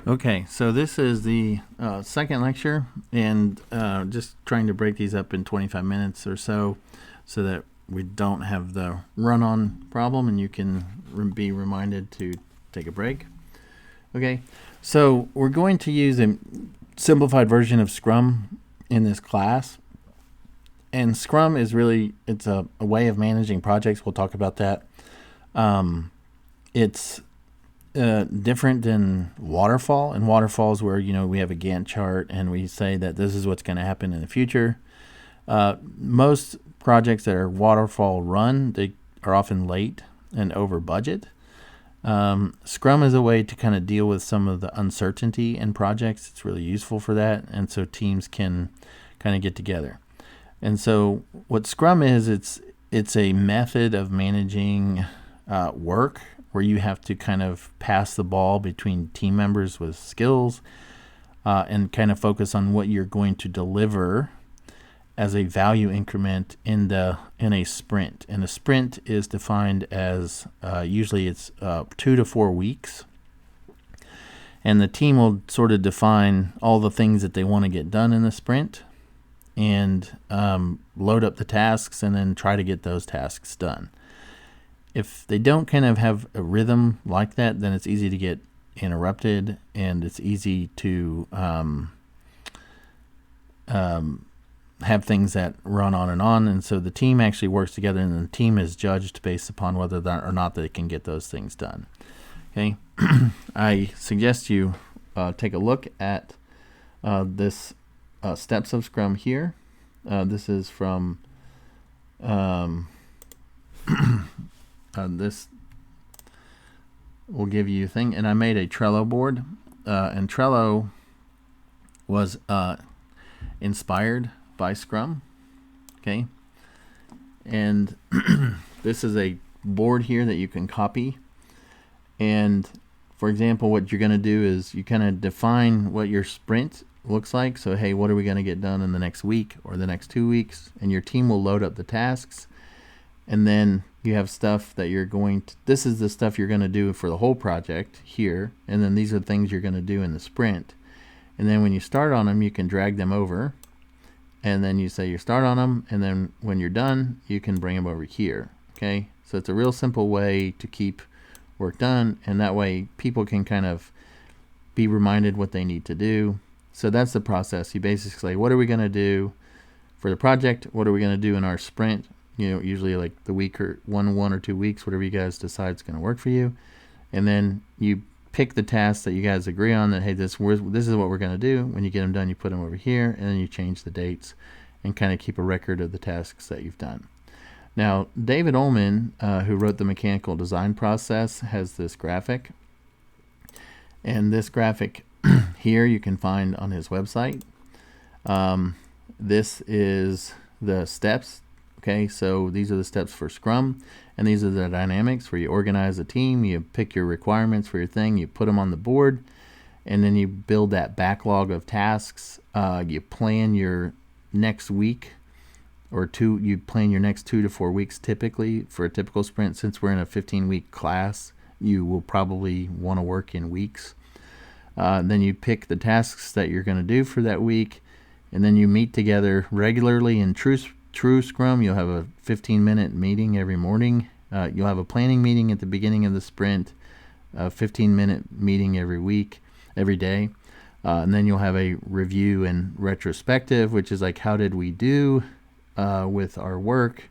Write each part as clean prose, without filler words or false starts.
Okay, so this is the second lecture, and just trying to break these up in 25 minutes or so that we don't have the run-on problem and you can be reminded to take a break. Okay, so we're going to use a simplified version of Scrum in this class. And Scrum is really, it's a way of managing projects. We'll talk about that. It's different than Waterfall. And Waterfall is where, we have a Gantt chart and we say that this is what's going to happen in the future. Most projects that are Waterfall run, they are often late and over budget. Scrum is a way to kind of deal with some of the uncertainty in projects. It's really useful for that. And so teams can kind of get together. And so what Scrum is, it's a method of managing work where you have to kind of pass the ball between team members with skills and kind of focus on what you're going to deliver as a value increment in a sprint. And a sprint is defined as usually it's 2 to 4 weeks. And the team will sort of define all the things that they want to get done in the sprint and load up the tasks and then try to get those tasks done. If they don't kind of have a rhythm like that, then it's easy to get interrupted and it's easy to have things that run on. And so the team actually works together and the team is judged based upon whether or not they can get those things done. Okay, I suggest you take a look at this steps of Scrum here. This is from this will give you a thing. And I made a Trello board, and Trello was inspired by Scrum. Okay, and this is a board here that you can copy. And for example, what you're going to do is you kind of define what your sprint looks like. So, hey, what are we going to get done in the next week or the next 2 weeks? And your team will load up the tasks. And then you have stuff that you're going to, this is the stuff you're going to do for the whole project here. And then these are the things you're going to do in the sprint. And then when you start on them, you can drag them over. And then you say you start on them. And then when you're done, you can bring them over here. Okay. So it's a real simple way to keep work done. And that way people can kind of be reminded what they need to do. So that's the process. You basically say, what are we going to do for the project? What are we going to do in our sprint? Usually like the week or one or 2 weeks, whatever you guys decide is going to work for you. And then you pick the tasks that you guys agree on that, hey, this is what we're going to do. When you get them done, you put them over here, and then you change the dates and kind of keep a record of the tasks that you've done. Now, David Ullman, who wrote the mechanical design process, has this graphic. And this graphic here you can find on his website. This is the steps. Okay, so these are the steps for Scrum, and these are the dynamics where you organize a team, you pick your requirements for your thing, you put them on the board, and then you build that backlog of tasks. You plan your next week or two. You plan your next 2 to 4 weeks typically for a typical sprint. Since we're in a 15-week class, you will probably want to work in weeks. Then you pick the tasks that you're going to do for that week, and then you meet together regularly in true Scrum. You'll have a 15-minute meeting every morning. You'll have a planning meeting at the beginning of the sprint, a 15-minute meeting every day. And then you'll have a review and retrospective, which is like, how did we do with our work?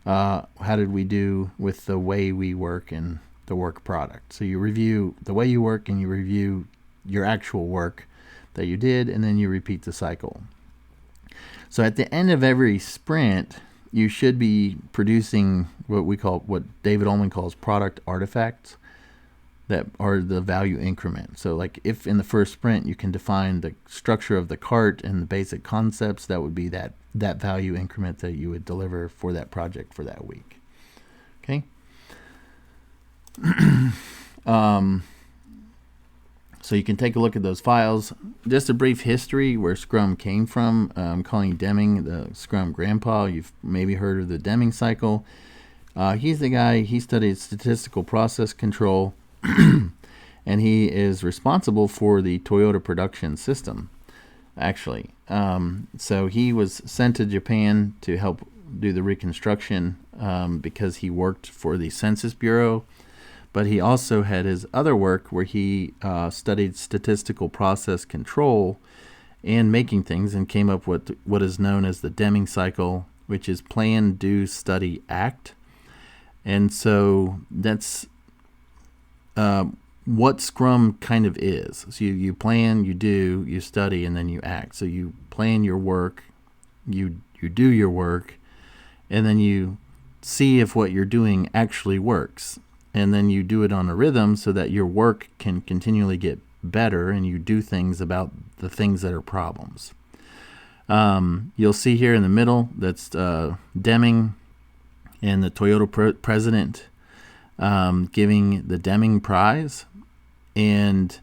How did we do with the way we work and the work product? So you review the way you work and you review your actual work that you did, and then you repeat the cycle. So at the end of every sprint, you should be producing what David Ullman calls product artifacts that are the value increment. So like if in the first sprint you can define the structure of the cart and the basic concepts, that would be that value increment that you would deliver for that project for that week. Okay. So you can take a look at those files. Just a brief history where Scrum came from. I'm calling Deming the Scrum grandpa. You've maybe heard of the Deming cycle. He's the guy, he studied statistical process control. and he is responsible for the Toyota production system, actually. So he was sent to Japan to help do the reconstruction because he worked for the Census Bureau, but he also had his other work where he studied statistical process control and making things, and came up with what is known as the Deming cycle, which is plan, do, study, act. And so that's what Scrum kind of is. So you plan, you do, you study, and then you act. So you plan your work, you do your work, and then you see if what you're doing actually works. And then you do it on a rhythm so that your work can continually get better, and you do things about the things that are problems. You'll see here in the middle that's Deming and the Toyota president giving the Deming Prize. And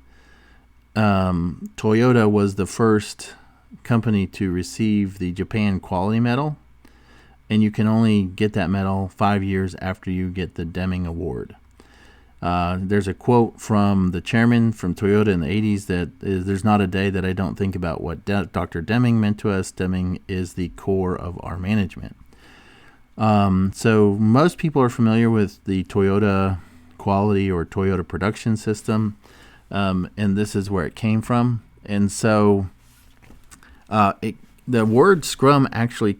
Toyota was the first company to receive the Japan Quality Medal, and you can only get that medal 5 years after you get the Deming Award. There's a quote from the chairman from Toyota in the 80s that is, "There's not a day that I don't think about what Dr. Deming meant to us. Deming is the core of our management." So most people are familiar with the Toyota quality or Toyota production system, and this is where it came from. And so the word Scrum actually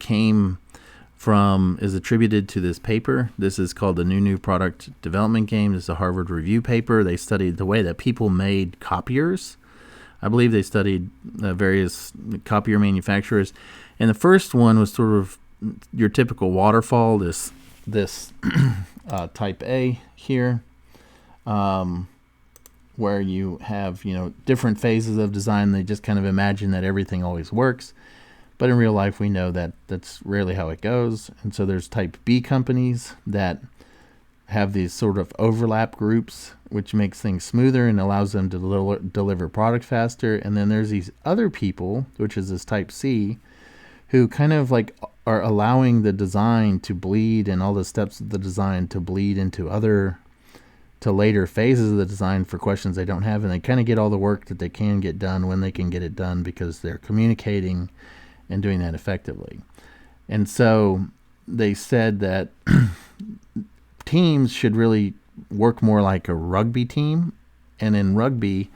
is attributed to this paper. This is called the New Product Development Game. This is a Harvard Review paper. They studied the way that people made copiers. I believe they studied various copier manufacturers. And the first one was sort of your typical waterfall, this type A here, where you have different phases of design. They just kind of imagine that everything always works. But in real life, we know that that's rarely how it goes. And so there's type B companies that have these sort of overlap groups, which makes things smoother and allows them to deliver product faster. And then there's these other people, which is this type C, who kind of like are allowing the design to bleed and all the steps of the design to bleed into later phases of the design for questions they don't have. And they kind of get all the work that they can get done when they can get it done because they're communicating and doing that effectively. And so they said that teams should really work more like a rugby team. And in rugby,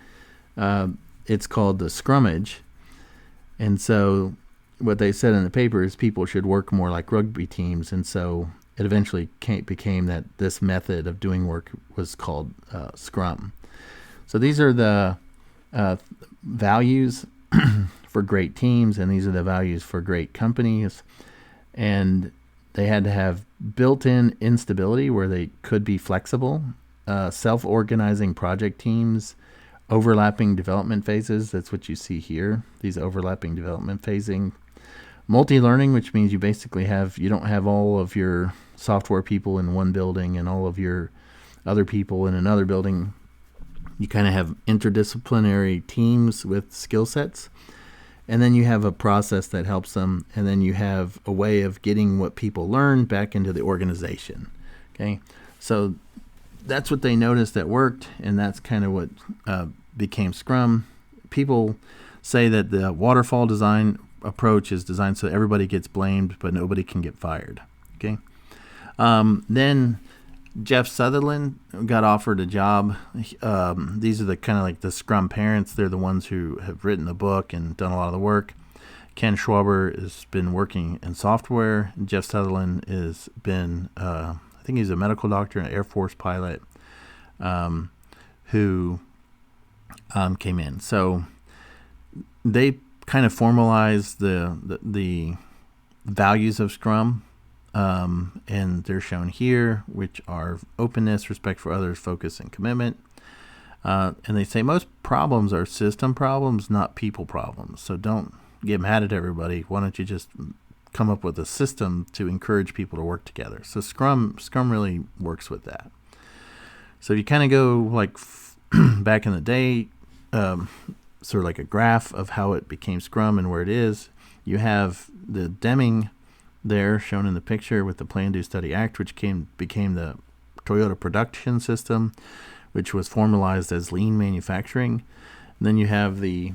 it's called the scrummage. And so what they said in the paper is people should work more like rugby teams. And so it eventually became that this method of doing work was called Scrum. So these are the values for great teams, and these are the values for great companies. And they had to have built-in instability where they could be flexible, self-organizing project teams, overlapping development phases. That's what you see here, these overlapping development phasing. Multi-learning, which means you don't have all of your software people in one building and all of your other people in another building. You kind of have interdisciplinary teams with skill sets. And then you have a process that helps them, and then you have a way of getting what people learn back into the organization. Okay, so that's what they noticed that worked, and that's kind of what became Scrum. People say that the waterfall design approach is designed so everybody gets blamed, but nobody can get fired. Okay, then Jeff Sutherland got offered a job. These are the kind of like the Scrum parents. They're the ones who have written the book and done a lot of the work. Ken Schwaber has been working in software. Jeff Sutherland has been, I think he's a medical doctor and an Air Force pilot who came in. So they kind of formalized the values of Scrum. And they're shown here, which are openness, respect for others, focus, and commitment. And they say most problems are system problems, not people problems. So don't get mad at everybody. Why don't you just come up with a system to encourage people to work together? So Scrum really works with that. So you kind of go like back in the day, sort of like a graph of how it became Scrum and where it is. You have the Deming there shown in the picture with the Plan, Do, Study, Act, which became the Toyota production system, which was formalized as lean manufacturing. And then you have the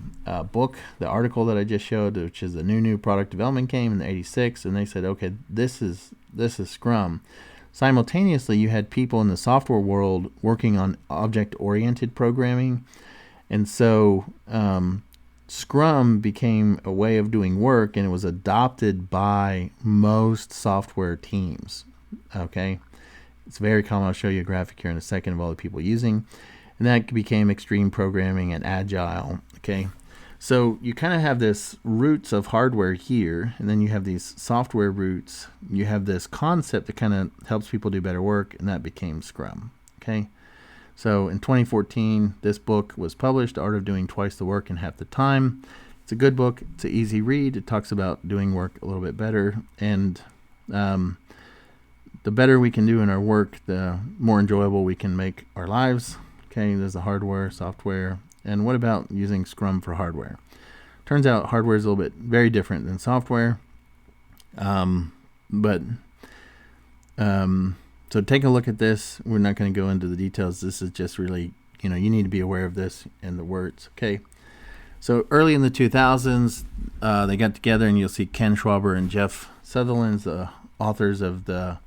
book, the article that I just showed, which is the new product development came in the '86, and they said, okay, this is Scrum. Simultaneously, you had people in the software world working on object-oriented programming, and so Scrum became a way of doing work, and it was adopted by most software teams. Okay, it's very common. I'll show you a graphic here in a second of all the people using, and that became extreme programming and agile. Okay, so you kind of have this roots of hardware here, and then you have these software roots. You have this concept that kind of helps people do better work, and that became Scrum. Okay. So in 2014, this book was published, The Art of Doing Twice the Work in Half the Time. It's a good book. It's an easy read. It talks about doing work a little bit better. And the better we can do in our work, the more enjoyable we can make our lives. Okay, there's the hardware, software. And what about using Scrum for hardware? Turns out hardware is a little bit very different than software. So take a look at this. We're not going to go into the details. This is just really, you need to be aware of this and the words. Okay. So early in the 2000s, they got together, and you'll see Ken Schwaber and Jeff Sutherland, the authors of the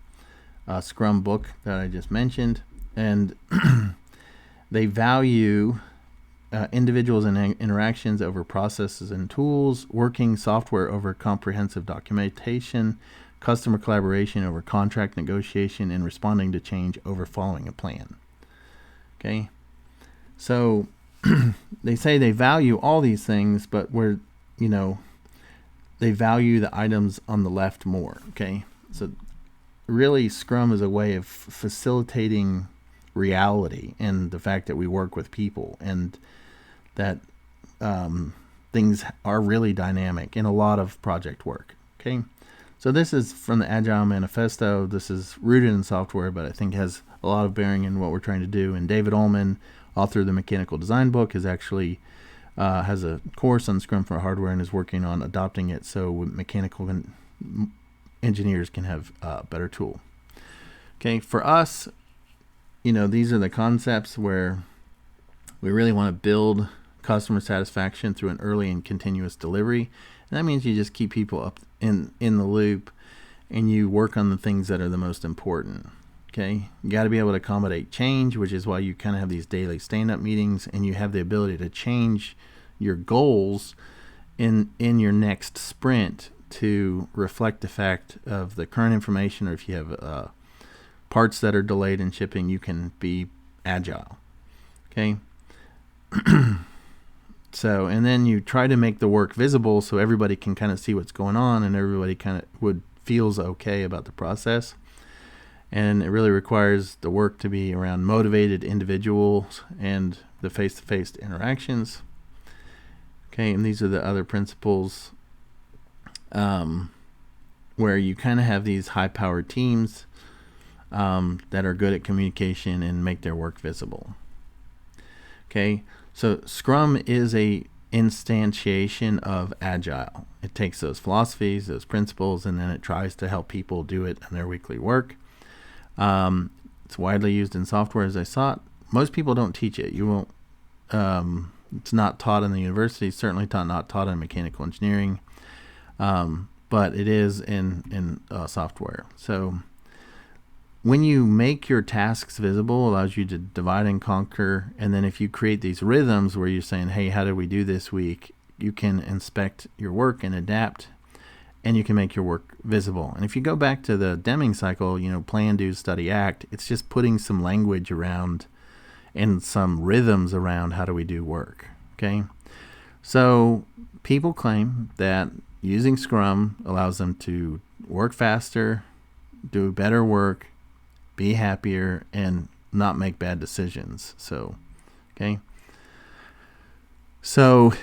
Scrum book that I just mentioned. And they value individuals and interactions over processes and tools, working software over comprehensive documentation, customer collaboration over contract negotiation, and responding to change over following a plan. Okay, so they say they value all these things, but they value the items on the left more. Okay, so really Scrum is a way of facilitating reality and the fact that we work with people, and that things are really dynamic in a lot of project work. Okay. So this is from the Agile Manifesto. This is rooted in software, but I think has a lot of bearing in what we're trying to do. And David Ullman, author of the Mechanical Design book, is actually has a course on Scrum for hardware and is working on adopting it so mechanical engineers can have a better tool. Okay, for us, these are the concepts where we really want to build customer satisfaction through an early and continuous delivery. And that means you just keep people up in the loop, and you work on the things that are the most important. Okay, you got to be able to accommodate change, which is why you kind of have these daily stand-up meetings, and you have the ability to change your goals in your next sprint to reflect the fact of the current information, or if you have parts that are delayed in shipping, you can be agile. Okay. So, and then you try to make the work visible so everybody can kind of see what's going on, and everybody kind of feels okay about the process. And it really requires the work to be around motivated individuals and the face-to-face interactions. Okay, and these are the other principles where you kind of have these high-powered teams that are good at communication and make their work visible. Okay. So Scrum is a instantiation of Agile. It takes those philosophies, those principles, and then it tries to help people do it in their weekly work. It's widely used in software, as I saw it. Most people don't teach it. You won't. It's not taught in the university. Certainly not taught in mechanical engineering, but it is in software. So when you make your tasks visible, it allows you to divide and conquer. And then if you create these rhythms where you're saying, hey, how did we do this week? You can inspect your work and adapt, and you can make your work visible. And if you go back to the Deming cycle, plan, do, study, act, it's just putting some language around and some rhythms around how do we do work. Okay. So people claim that using Scrum allows them to work faster, do better work, be happier, and not make bad decisions. So, okay. So,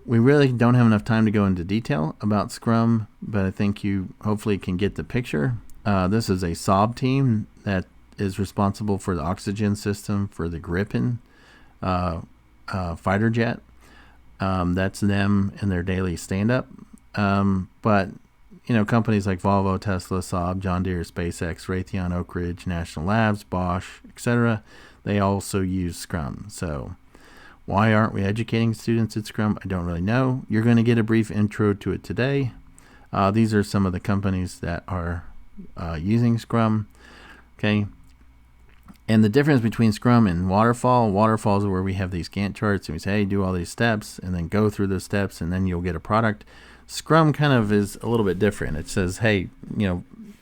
we really don't have enough time to go into detail about Scrum, but I think you hopefully can get the picture. This is a Saab team that is responsible for the oxygen system for the Gripen fighter jet. That's them in their daily stand-up. But companies like Volvo, Tesla, Saab, John Deere, SpaceX, Raytheon, Oak Ridge, National Labs, Bosch, etc., they also use Scrum. So why aren't we educating students at Scrum? I don't really know. You're going to get a brief intro to it today. These are some of the companies that are using Scrum. Okay. And the difference between Scrum and Waterfall, Waterfall is where we have these Gantt charts and we say, hey, do all these steps and then go through those steps and then you'll get a product. Scrum kind of is a little bit different. It says, hey,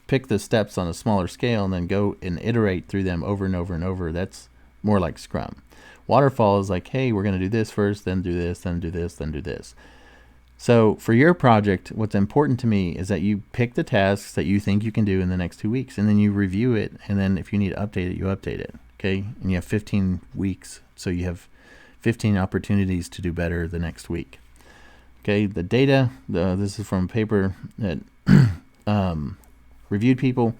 pick the steps on a smaller scale and then go and iterate through them over and over and over. That's more like Scrum. Waterfall is like, hey, we're going to do this first, then do this, then do this, then do this. So for your project, what's important to me is that you pick the tasks that you think you can do in the next 2 weeks, and then you review it, and then if you need to update it, you update it, okay? And you have 15 weeks, so you have 15 opportunities to do better the next week. Okay, the data, this is from a paper that reviewed people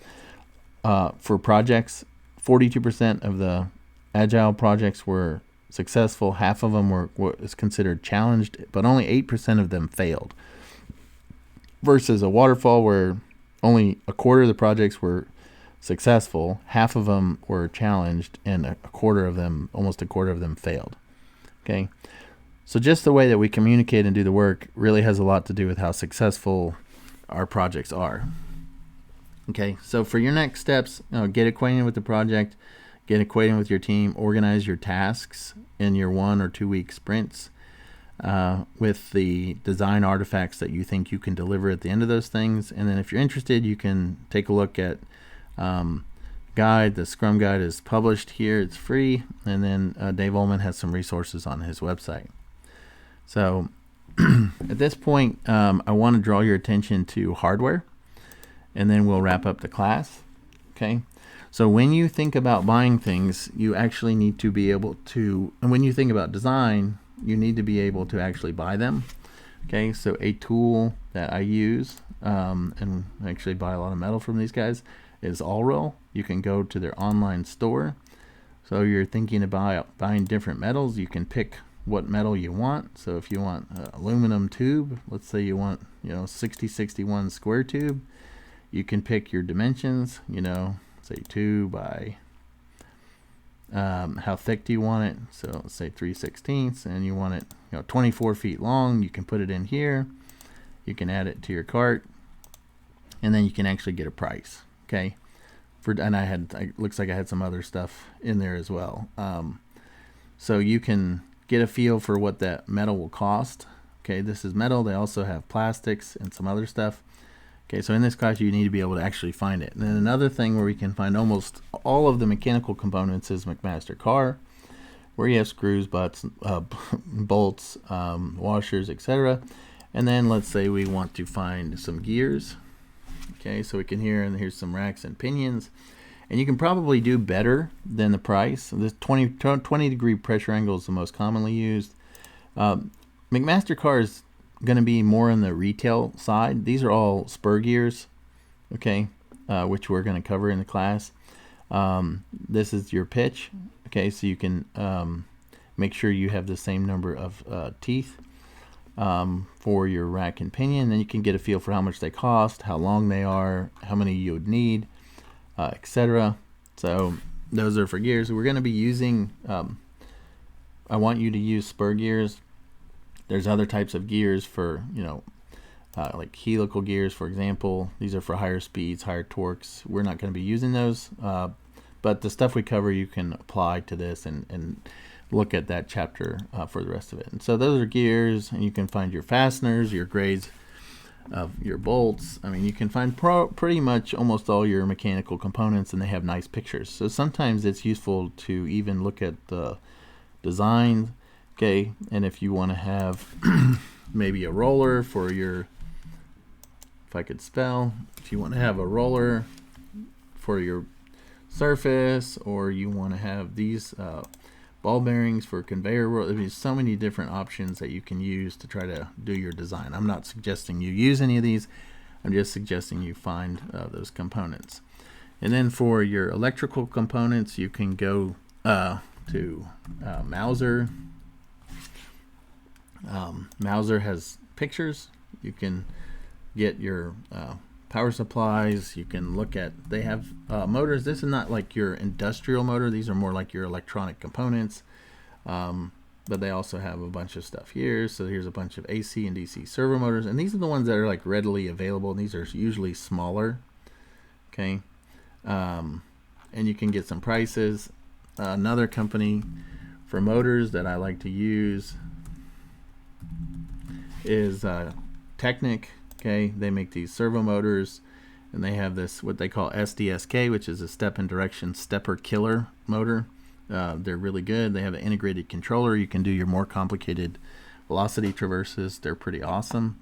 for projects. 42% of the Agile projects were successful. Half of them were considered challenged, but only 8% of them failed. Versus a Waterfall where only a quarter of the projects were successful, half of them were challenged, and almost a quarter of them failed. Okay, so just the way that we communicate and do the work really has a lot to do with how successful our projects are. Okay, so for your next steps, get acquainted with the project. Get acquainted with your team, organize your tasks in your 1 or 2 week sprints with the design artifacts that you think you can deliver at the end of those things. And then if you're interested, you can take a look at guide. The Scrum Guide is published here. It's free. And then Dave Ullman has some resources on his website. So at this point, I want to draw your attention to hardware, and then we'll wrap up the class. Okay. So when you think about buying things, you actually need to be able to, and when you think about design, you need to be able to actually buy them. Okay, so a tool that I use, and I actually buy a lot of metal from these guys, is Allroll. You can go to their online store. So you're thinking about buying different metals, you can pick what metal you want. So if you want aluminum tube, let's say you want 6061 square tube, you can pick your dimensions, say 2 by how thick do you want it. So let's say 3/16, and you want it 24 feet long. You can put it in here, you can add it to your cart, and then you can actually get a price. Okay, and looks like I had some other stuff in there as well. So you can get a feel for what that metal will cost. Okay, this is metal. They also have plastics and some other stuff. Okay, so in this class, you need to be able to actually find it. And then another thing where we can find almost all of the mechanical components is McMaster Car, where you have screws, butts, bolts, washers, etc. And then let's say we want to find some gears. Okay, so we can here's some racks and pinions. And you can probably do better than the price. This 20 degree pressure angle is the most commonly used. McMaster Car is going to be more on the retail side. These are all spur gears, okay, which we're going to cover in the class. This is your pitch, okay, so you can make sure you have the same number of teeth for your rack and pinion. Then you can get a feel for how much they cost, how long they are, how many you would need, etc. So those are for gears. We're going to be using, I want you to use spur gears. There's other types of gears for, like helical gears, for example. These are for higher speeds, higher torques. We're not going to be using those, but the stuff we cover you can apply to this and look at that chapter for the rest of it. And so those are gears, and you can find your fasteners, your grades of your bolts. I mean, you can find pretty much almost all your mechanical components, and they have nice pictures. So sometimes it's useful to even look at the design. Okay, and if you want to have maybe a roller for your, if I could spell, if you want to have a roller for your surface, or you want to have these ball bearings for conveyor, there's so many different options that you can use to try to do your design. I'm not suggesting you use any of these. I'm just suggesting you find those components. And then for your electrical components, you can go to Mauser. Mauser has pictures. You can get your power supplies. You can look at, they have motors. This is not like your industrial motor. These are more like your electronic components. But they also have a bunch of stuff here. So here's a bunch of AC and DC servo motors, and these are the ones that are like readily available. And these are usually smaller. Okay. And you can get some prices. Another company for motors that I like to use is Technic. Okay, they make these servo motors, and they have this what they call SDSK, which is a step and direction stepper killer motor. They're really good. They have an integrated controller. You can do your more complicated velocity traverses. They're pretty awesome.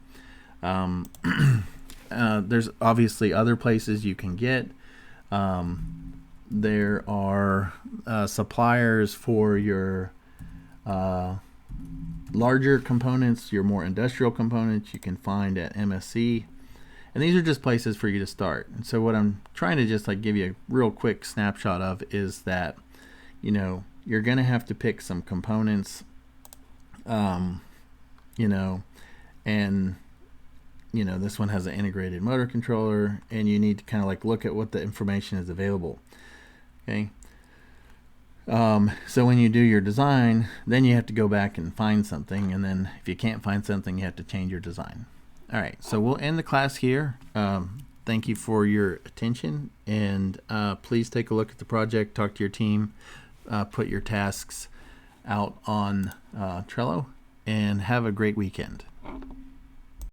There's obviously other places you can get. There are suppliers for your larger components, your more industrial components. You can find at MSC, and these are just places for you to start. And so what I'm trying to just like give you a real quick snapshot of is that, you know, you're going to have to pick some components, you know, and you know, this one has an integrated motor controller, and you need to kind of like look at what the information is available. Okay. So when you do your design, then you have to go back and find something, and then if you can't find something, you have to change your design. All right, so we'll end the class here. Thank you for your attention, and please take a look at the project, talk to your team, put your tasks out on Trello, and have a great weekend.